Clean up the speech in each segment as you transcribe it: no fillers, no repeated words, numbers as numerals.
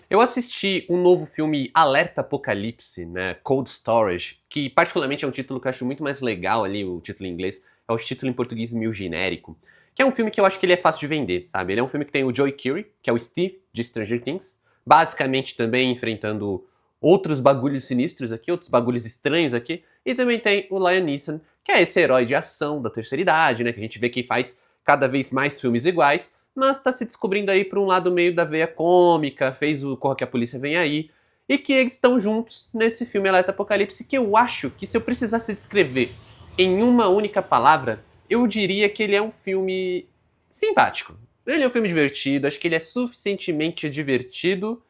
Eu assisti um novo filme Alerta Apocalipse, né, Cold Storage, que particularmente é um título que eu acho muito mais legal ali, o título em inglês, é o título em português meio genérico, que é um filme que eu acho que ele é fácil de vender, sabe? Ele é um filme que tem o Joey Curry, que é o Steve de Stranger Things, basicamente também enfrentando outros bagulhos sinistros aqui, outros bagulhos estranhos aqui, e também tem o Liam Neeson, que é esse herói de ação da terceira idade, né, que a gente vê que faz cada vez mais filmes iguais, mas tá se descobrindo aí por um lado meio da veia cômica, fez o Corra que a Polícia Vem Aí, e que eles estão juntos nesse filme Alerta Apocalipse, que eu acho que se eu precisasse descrever em uma única palavra, eu diria que ele é um filme simpático. Ele é um filme divertido, acho que ele é suficientemente divertido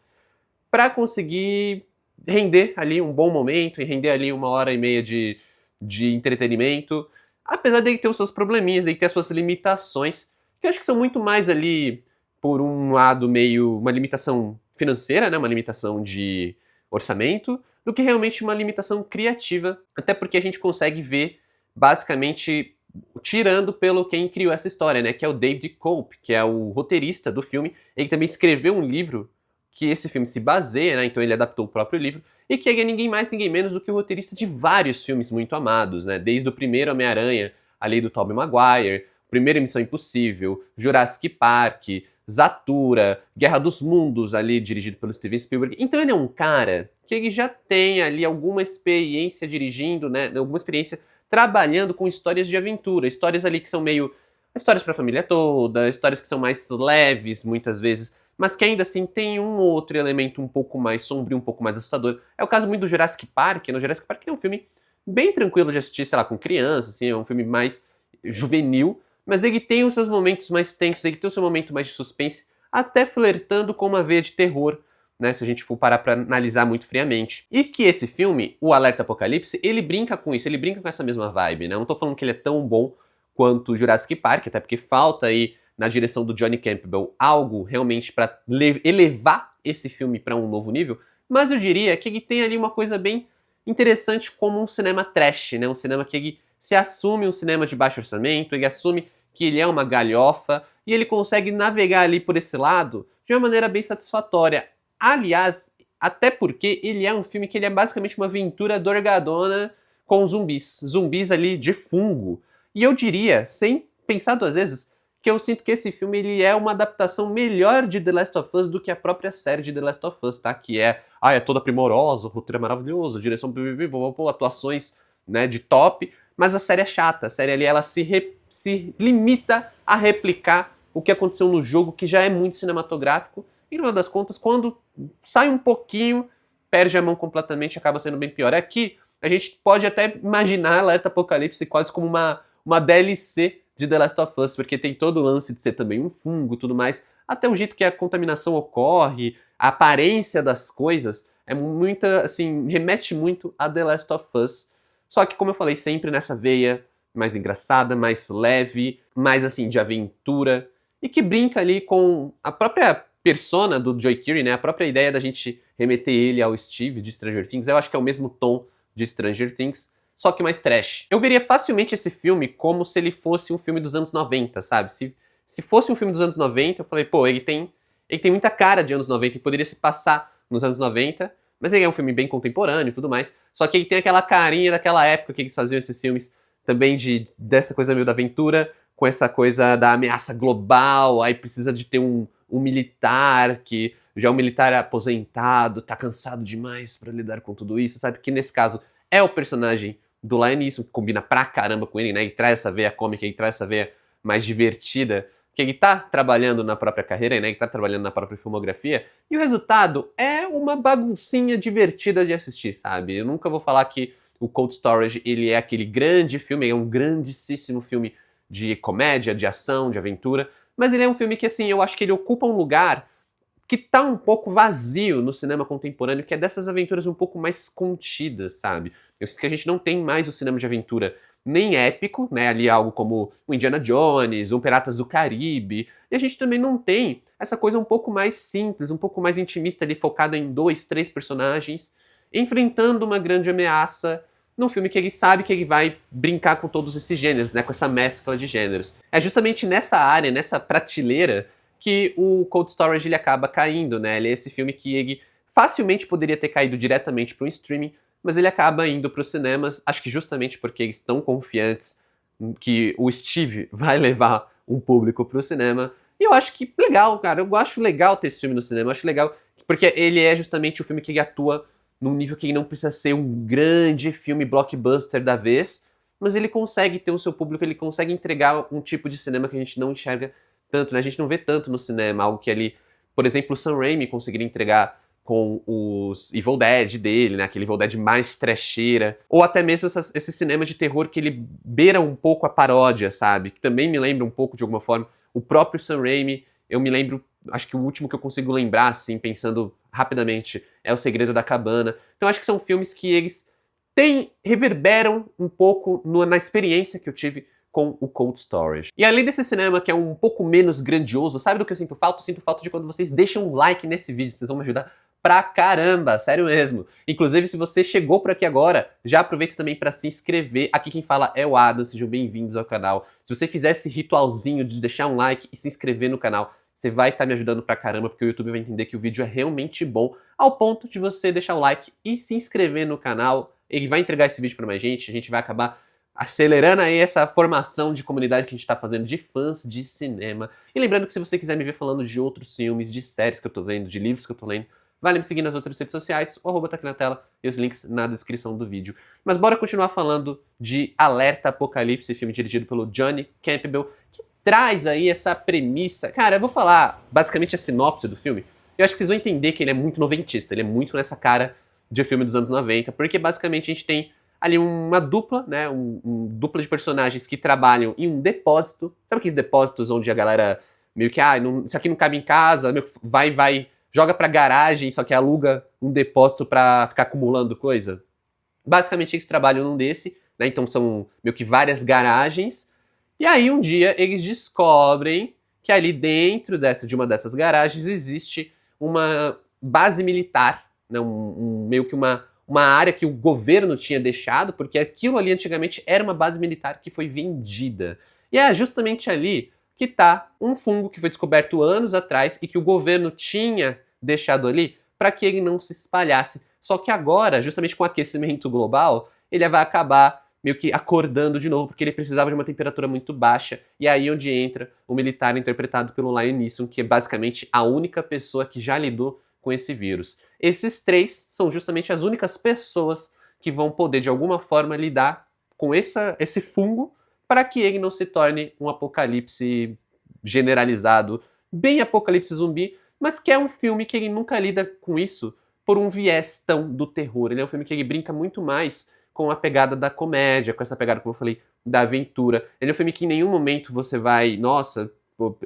para conseguir render ali um bom momento e render ali 1h30 de entretenimento, apesar dele ter os seus probleminhas, dele ter as suas limitações, que eu acho que são muito mais ali, por um lado, meio uma limitação financeira, né, uma limitação de orçamento, do que realmente uma limitação criativa, até porque a gente consegue ver, basicamente, tirando pelo quem criou essa história, né, que é o David Cope, que é o roteirista do filme, ele também escreveu um livro que esse filme se baseia, né, então ele adaptou o próprio livro, e que é ninguém mais, ninguém menos do que o roteirista de vários filmes muito amados, né, desde o primeiro Homem-Aranha, ali do Tobey Maguire, primeiro Missão Impossível, Jurassic Park, Zathura, Guerra dos Mundos, ali dirigido pelo Steven Spielberg. Então ele é um cara que ele já tem ali alguma experiência dirigindo, né, alguma experiência trabalhando com histórias de aventura, histórias ali que são meio histórias para a família toda, histórias que são mais leves, muitas vezes, mas que ainda assim tem um outro elemento um pouco mais sombrio, um pouco mais assustador. É o caso muito do Jurassic Park, né? O Jurassic Park é um filme bem tranquilo de assistir, sei lá, com criança, assim, é um filme mais juvenil, mas ele tem os seus momentos mais tensos, ele tem o seu momento mais de suspense, até flertando com uma veia de terror, né, se a gente for parar pra analisar muito friamente. E que esse filme, o Alerta Apocalipse, ele brinca com isso, ele brinca com essa mesma vibe, né? Eu não tô falando que ele é tão bom quanto o Jurassic Park, até porque falta aí na direção do Johnny Campbell algo realmente para elevar esse filme para um novo nível, mas eu diria que ele tem ali uma coisa bem interessante como um cinema trash, né? Um cinema que ele se assume um cinema de baixo orçamento, ele assume que ele é uma galhofa e ele consegue navegar ali por esse lado de uma maneira bem satisfatória. Aliás, até porque ele é um filme que ele é basicamente uma aventura dorgadona com zumbis, zumbis ali de fungo. E eu diria, sem pensar duas vezes, que eu sinto que esse filme ele é uma adaptação melhor de The Last of Us do que a própria série de The Last of Us, tá? Que é toda primorosa, o roteiro é maravilhoso, direção, atuações, né, de top, mas a série é chata. A série ali ela se limita a replicar o que aconteceu no jogo, que já é muito cinematográfico, e no final das contas, quando sai um pouquinho, perde a mão completamente e acaba sendo bem pior. Aqui, a gente pode até imaginar Alerta Apocalipse quase como uma DLC de The Last of Us, porque tem todo o lance de ser também um fungo e tudo mais, até o jeito que a contaminação ocorre, a aparência das coisas, é muita, assim, remete muito a The Last of Us. Só que, como eu falei, sempre nessa veia mais engraçada, mais leve, mais, assim, de aventura, e que brinca ali com a própria persona do Joey Curry, né? A própria ideia da gente remeter ele ao Steve de Stranger Things, eu acho que é o mesmo tom de Stranger Things, só que mais trash. Eu veria facilmente esse filme como se ele fosse um filme dos anos 90, sabe? Se fosse um filme dos anos 90, eu falei, pô, ele tem muita cara de anos 90 e poderia se passar nos anos 90, mas ele é um filme bem contemporâneo e tudo mais, só que ele tem aquela carinha daquela época que eles faziam esses filmes também dessa coisa meio da aventura, com essa coisa da ameaça global, aí precisa de ter um militar que já é um militar aposentado, tá cansado demais pra lidar com tudo isso, sabe? Que nesse caso é o personagem do Liam Neeson, que combina pra caramba com ele, né? Ele traz essa veia cômica, ele traz essa veia mais divertida, que ele tá trabalhando na própria carreira, né? Ele tá trabalhando na própria filmografia, e o resultado é uma baguncinha divertida de assistir, sabe? Eu nunca vou falar que o Cold Storage, ele é aquele grande filme, é um grandíssimo filme de comédia, de ação, de aventura, mas ele é um filme que, assim, eu acho que ele ocupa um lugar que tá um pouco vazio no cinema contemporâneo, que é dessas aventuras um pouco mais contidas, sabe? Eu sinto que a gente não tem mais o cinema de aventura nem épico, né? Ali algo como o Indiana Jones, o Piratas do Caribe, e a gente também não tem essa coisa um pouco mais simples, um pouco mais intimista ali, focada em 2, 3 personagens, enfrentando uma grande ameaça num filme que ele sabe que ele vai brincar com todos esses gêneros, né? Com essa mescla de gêneros. É justamente nessa área, nessa prateleira, que o Cold Storage ele acaba caindo, né? Ele é esse filme que ele facilmente poderia ter caído diretamente para um streaming, mas ele acaba indo para os cinemas, acho que justamente porque eles estão confiantes que o Steve vai levar um público para o cinema. E eu acho que legal, cara. Eu acho legal ter esse filme no cinema. Eu acho legal porque ele é justamente o filme que ele atua num nível que ele não precisa ser um grande filme blockbuster da vez, mas ele consegue ter o seu público, ele consegue entregar um tipo de cinema que a gente não enxerga tanto, né? A gente não vê tanto no cinema, algo que ali, por exemplo, o Sam Raimi conseguiria entregar com os Evil Dead dele, né? Aquele Evil Dead mais trecheira. Ou até mesmo esse cinema de terror que ele beira um pouco a paródia, sabe? Que também me lembra um pouco, de alguma forma, o próprio Sam Raimi. Eu me lembro, acho que o último que eu consigo lembrar, assim, pensando rapidamente, é O Segredo da Cabana. Então acho que são filmes que eles reverberam um pouco na experiência que eu tive com o Cold Storage. E além desse cinema que é um pouco menos grandioso, sabe do que eu sinto falta? Eu sinto falta de quando vocês deixam um like nesse vídeo, vocês vão me ajudar pra caramba, sério mesmo. Inclusive, se você chegou por aqui agora, já aproveita também para se inscrever. Aqui quem fala é o Adam, sejam bem-vindos ao canal. Se você fizer esse ritualzinho de deixar um like e se inscrever no canal, você vai estar me ajudando pra caramba, porque o YouTube vai entender que o vídeo é realmente bom, ao ponto de você deixar o like e se inscrever no canal. Ele vai entregar esse vídeo pra mais gente, a gente vai acabar acelerando aí essa formação de comunidade que a gente tá fazendo de fãs de cinema. E lembrando que se você quiser me ver falando de outros filmes, de séries que eu tô vendo, de livros que eu tô lendo, vale me seguir nas outras redes sociais, o arroba tá aqui na tela e os links na descrição do vídeo. Mas bora continuar falando de Alerta Apocalipse, filme dirigido pelo Johnny Campbell, que traz aí essa premissa. Cara, eu vou falar basicamente a sinopse do filme. Eu acho que vocês vão entender que ele é muito noventista, ele é muito nessa cara de filme dos anos 90, porque basicamente a gente tem ali uma dupla, né, dupla de personagens que trabalham em um depósito. Sabe aqueles depósitos onde a galera meio que, isso aqui não cabe em casa, meio que vai, joga pra garagem, só que aluga um depósito pra ficar acumulando coisa? Basicamente eles trabalham num desse, né, então são meio que várias garagens, e aí um dia eles descobrem que ali dentro de uma dessas garagens existe uma base militar, né, meio que uma área que o governo tinha deixado, porque aquilo ali antigamente era uma base militar que foi vendida. E é justamente ali que está um fungo que foi descoberto anos atrás e que o governo tinha deixado ali para que ele não se espalhasse. Só que agora, justamente com o aquecimento global, ele vai acabar meio que acordando de novo, porque ele precisava de uma temperatura muito baixa. E aí onde entra o militar interpretado pelo Liam Neeson, que é basicamente a única pessoa que já lidou com esse vírus. Esses três são justamente as únicas pessoas que vão poder, de alguma forma, lidar com esse fungo para que ele não se torne um apocalipse generalizado, bem apocalipse zumbi, mas que é um filme que ele nunca lida com isso por um viés tão do terror. Ele é um filme que ele brinca muito mais com a pegada da comédia, com essa pegada, como eu falei, da aventura. Ele é um filme que em nenhum momento você vai, nossa,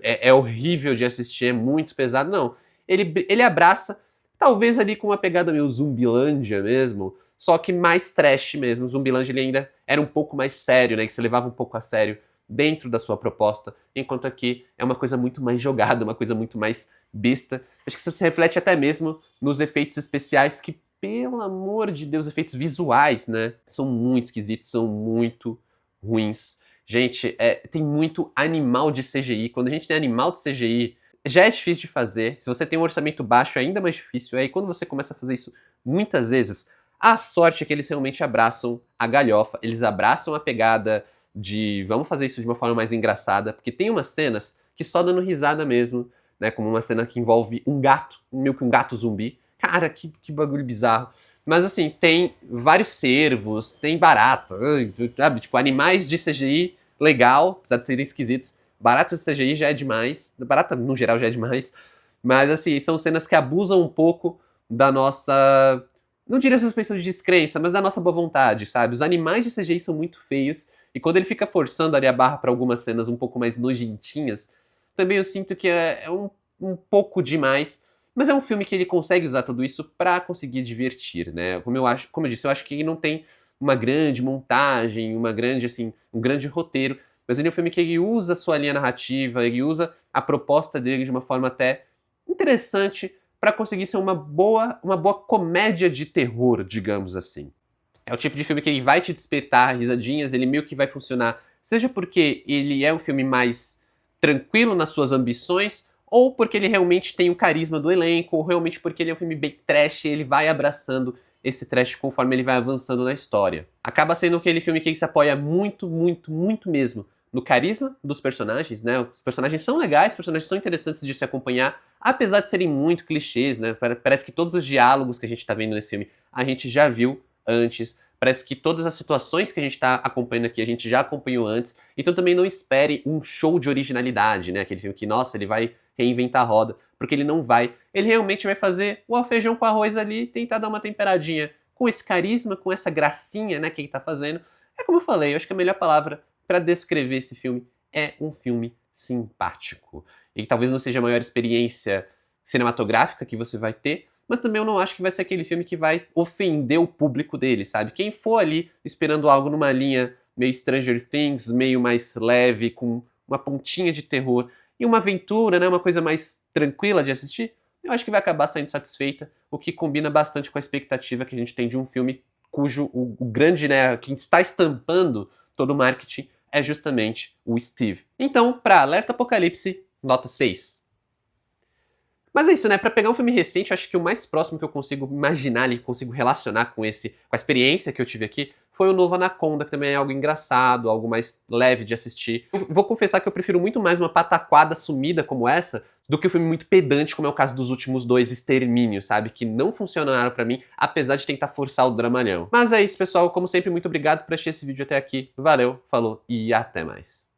é horrível de assistir, é muito pesado, não. Ele abraça, talvez ali com uma pegada meio Zumbilândia mesmo, só que mais trash mesmo. Zumbilândia ele ainda era um pouco mais sério, né? Que se levava um pouco a sério dentro da sua proposta, enquanto aqui é uma coisa muito mais jogada, uma coisa muito mais besta. Acho que isso se reflete até mesmo nos efeitos especiais que, pelo amor de Deus, efeitos visuais, né? São muito esquisitos, são muito ruins. Gente, tem muito animal de CGI. Quando a gente tem animal de CGI, já é difícil de fazer. Se você tem um orçamento baixo, é ainda mais difícil. Aí quando você começa a fazer isso muitas vezes, a sorte é que eles realmente abraçam a galhofa, eles abraçam a pegada de vamos fazer isso de uma forma mais engraçada, porque tem umas cenas que só dando risada mesmo, né? Como uma cena que envolve um gato, meio que um gato zumbi. Cara, que bagulho bizarro. Mas assim, tem vários cervos, tem barata, sabe? Tipo, animais de CGI legal, apesar de serem esquisitos. Barata de CGI já é demais. Barata, no geral, já é demais. Mas, assim, são cenas que abusam um pouco da nossa... Não diria suspensão de descrença, mas da nossa boa vontade, sabe? Os animais de CGI são muito feios. E quando ele fica forçando ali a barra para algumas cenas um pouco mais nojentinhas, também eu sinto que é um pouco demais. Mas é um filme que ele consegue usar tudo isso para conseguir divertir, né? Como eu disse, eu acho que ele não tem uma grande montagem, um grande roteiro. Mas ele é um filme que ele usa a sua linha narrativa, ele usa a proposta dele de uma forma até interessante para conseguir ser uma boa comédia de terror, digamos assim. É o tipo de filme que ele vai te despertar risadinhas, ele meio que vai funcionar, seja porque ele é um filme mais tranquilo nas suas ambições, ou porque ele realmente tem o carisma do elenco, ou realmente porque ele é um filme bem trash e ele vai abraçando esse trash conforme ele vai avançando na história. Acaba sendo aquele filme que se apoia muito, muito, muito mesmo no carisma dos personagens, né? Os personagens são legais, os personagens são interessantes de se acompanhar, apesar de serem muito clichês, né? Parece que todos os diálogos que a gente tá vendo nesse filme a gente já viu antes. Parece que todas as situações que a gente tá acompanhando aqui a gente já acompanhou antes. Então também não espere um show de originalidade, né? Aquele filme que, nossa, ele vai reinventar a roda, porque ele não vai. Ele realmente vai fazer o feijão com arroz ali, tentar dar uma temperadinha com esse carisma, com essa gracinha, né, que ele tá fazendo. É como eu falei, eu acho que a melhor palavra para descrever esse filme é um filme simpático. E talvez não seja a maior experiência cinematográfica que você vai ter, mas também eu não acho que vai ser aquele filme que vai ofender o público dele, sabe? Quem for ali esperando algo numa linha meio Stranger Things, meio mais leve, com uma pontinha de terror e uma aventura, né, uma coisa mais tranquila de assistir, eu acho que vai acabar saindo satisfeita, o que combina bastante com a expectativa que a gente tem de um filme cujo o grande, né, quem está estampando todo o marketing é justamente o Steve. Então, para Alerta Apocalipse, nota 6. Mas é isso, né? Pra pegar um filme recente, eu acho que o mais próximo que eu consigo imaginar ali, consigo relacionar com a experiência que eu tive aqui, foi o novo Anaconda, que também é algo engraçado, algo mais leve de assistir. Eu vou confessar que eu prefiro muito mais uma pataquada sumida como essa, do que um filme muito pedante, como é o caso dos últimos dois Extermínio, sabe? Que não funcionaram pra mim, apesar de tentar forçar o dramalhão. Mas é isso, pessoal. Como sempre, muito obrigado por assistir esse vídeo até aqui. Valeu, falou e até mais.